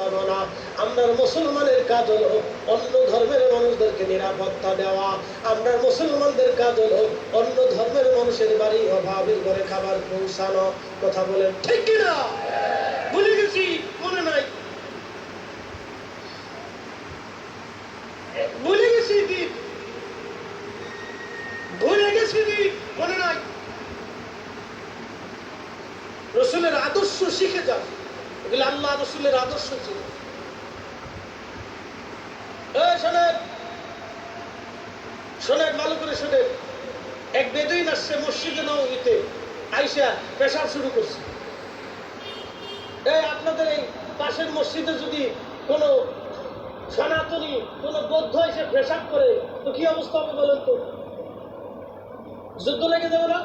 পাবো না। আমরা মুসলমানের কাজ হলো অন্য ধর্মের মানুষদেরকে নিরাপত্তা দেওয়া। আমরা মুসলমানদের কাজ হলো অন্য ধর্মের মানুষের বাড়ি অভাবের ঘরে খাবার পৌঁছানো। কথা বলেন ঠিক কিনা? ভুলে গেছি, মনে নাই? ভুলে গেছি দিন, ভুলে গেছি দিন, মনে নাই? রসুলের আদর্শ শিখে যান, এগুলো আল্লাহ রসুলের আদর্শ ছিল। শোনেন শোনেন, ভালো করে শোনেন। এক বেদুইন আসছে মসজিদে নববীতে, আইসা পেশাব শুরু করছে। আপনাদের এই পাশের মসজিদে যদি কোনো সনাতনী কোনো বৌদ্ধ এসে পেশাব করে তো কি অবস্থা হবে বলেন তো? যুদ্ধ লেগে যাবে না?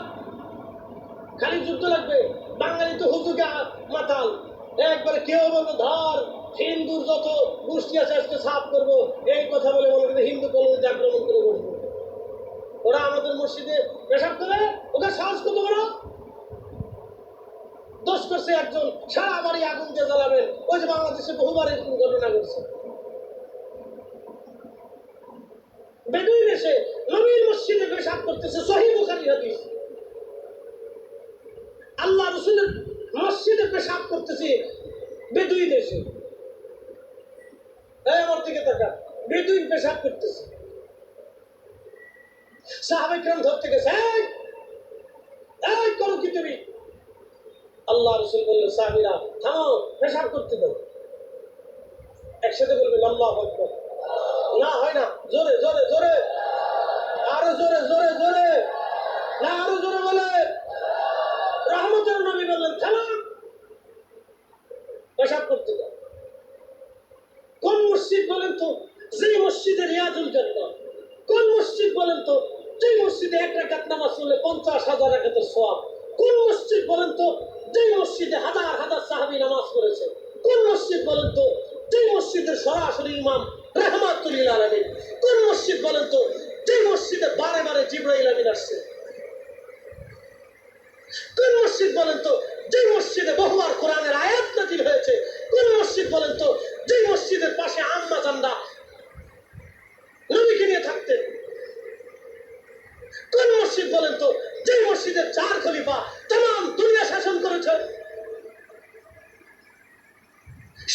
খালি যুদ্ধ লাগবে। বাঙালি তো হুজুগে মাতাল, একবারে কেউ বলবো ধর হিন্দুর যত গোষ্ঠী আছে আজকে সাফ করবো, এই কথা বলে মনে করে হিন্দু কলোনিতে আক্রমণ করে বসবো। ওরা আমাদের মসজিদে পেশাব করে, ওদের সাহস কত বড়! দোষ করছে একজন, সারা বাড়ি আগুন দিয়ে জ্বালাবেন। ওই যে বাংলাদেশে বহুবার এরকম ঘটনা ঘটছে। বেদুইন এসে নবীর মসজিদে পেশাব করতেছে, সহিহ বুখারী হাদিস। আল্লাহ রাসূলের মসজিদে পেশাব করতেছে বেদুইন এসে। আমার দিকে তাকা, বেদুইন পেশাব করতেছে। সাহাবায়ে কেরাম ধরতে গেছে, এই করো কি তুমি? আল্লাহ রাসূল বললেন, সাহাবীরা থামো, পেশাব করতে দাও। একসাথে বলবেন আল্লাহু আকবার। না হয় না, জোরে জোরে জোরে, আরো জোরে জোরে জোরে, না আরো জোরে বলে। রহমতের নবী বললেন, থামো, পেশাব করতে দাও। কোন মসজিদ বলেন তো যে মসজিদে রিয়াজুল জান্নাহ? কোন মসজিদ বলেন তো যে মসজিদে এক রাকাত নামাজ পড়লে 50,000 রাকাতের সওয়াব? কোন মসজিদ বলেন তো যে মসজিদে হাজার হাজার সাহাবী নামাজ পড়েছে? কোন মসজিদ বলেন তো যে মসজিদের সরাসরি ইমাম রাহমাতুল লিল আলামিন? কোন মসজিদ বলেন তো যে মসজিদে বারে বারে জিবরাইল আমিন আসছে? কোন মসজিদ বলেন তো যে মসজিদে বহুবার কোরআনের আয়াত নাযিল হয়েছে? কোন মসজিদ বলেন তো যে মসজিদের পাশে আম্মা জানরা নবীকে নিয়ে থাকতেন? কোন মসজিদ বলেন তো যে মসজিদের 4 খলিফা तमाम দুনিয়া শাসন করেছে?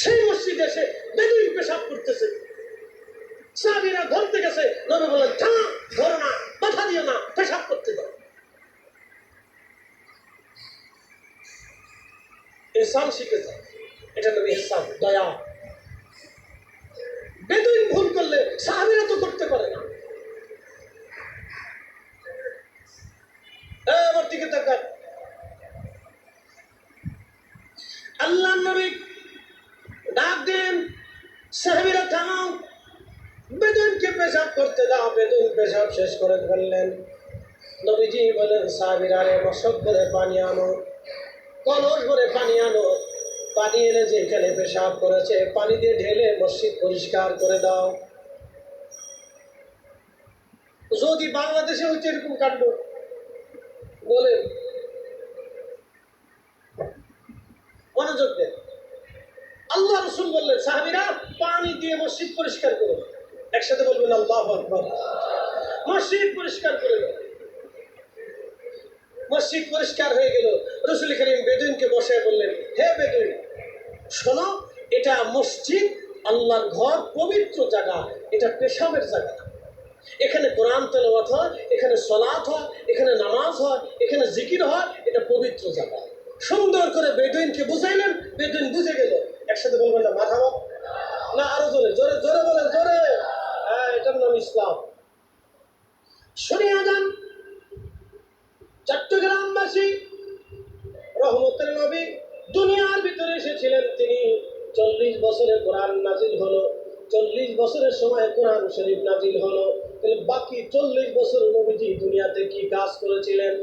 সেই মসজিদে এসে বেদুইন পেশাব করতেছে। সাহাবীরা ধরতে গেছে, নবী বলেন, থামো, ধরো না, বাধা দিও না, পেশাব করতে দাও। ইহসান শিখে যায়, এটা নবী ইহসান, দয়া। বেদুইন ভুল করলে সাহাবীরা তো করতে পারে না। আমার দিকে তাকান। আল্লাহর নবী ডাক দেন, সাহাবীরা থামো, বেদুইনকে পেশাব করতে দাও। বেদুইন পেশাব শেষ করে ফেললেন। নবীজি বলেন, সাহাবীরা রে, মশক করে পানি আনো, কলস ভরে পানি আনো। পানি এনে যেখানে পেশাব করেছে পানি দিয়ে ঢেলে মসজিদ পরিষ্কার করে দাও। যদি বাংলাদেশে হচ্ছে এরকম কাণ্ড, বলেন, মনোযোগ দেন। আল্লাহ রাসূল বললেন, সাহাবীরা পানি দিয়ে মসজিদ পরিষ্কার করো। একসাথে বলবেন আল্লাহু আকবার। মসজিদ পরিষ্কার করে দাও। মসজিদ পরিষ্কার হয়ে গেল। রাসূল করিম বেদুইনকে বসে বললেন, হে বেদুইন, শোনো, এটা মসজিদ, আল্লাহর ঘর, পবিত্র জায়গা। এটা পেশাবের জায়গা। এখানে কোরআন তেলাওয়াত হয়, এখানে সালাত হয়, এখানে নামাজ হয়, এখানে জিকির হয়। এটা পবিত্র জায়গা। সুন্দর করে বেদুইনকে বুঝাইলেন, বেদুইন বুঝে গেল। একসাথে বলবেন না মাথাও, না আরো জোরে জোরে জোরে বলেন, জোরে। এটার নাম ইসলাম। শুনিয়া যান, চট্টগ্রামবাসী, রহমতের নবী দুনিয়ার ভিতরে এসেছিলেন। তিনি 40 বছরে কোরআন নাজিল হলো। 40 বছরের সময় কোরআন শরীফ নাজিল হলো। তাহলে বাকি 40 বছর নবীজি দুনিয়াতে কি কাজ করেছিলেন?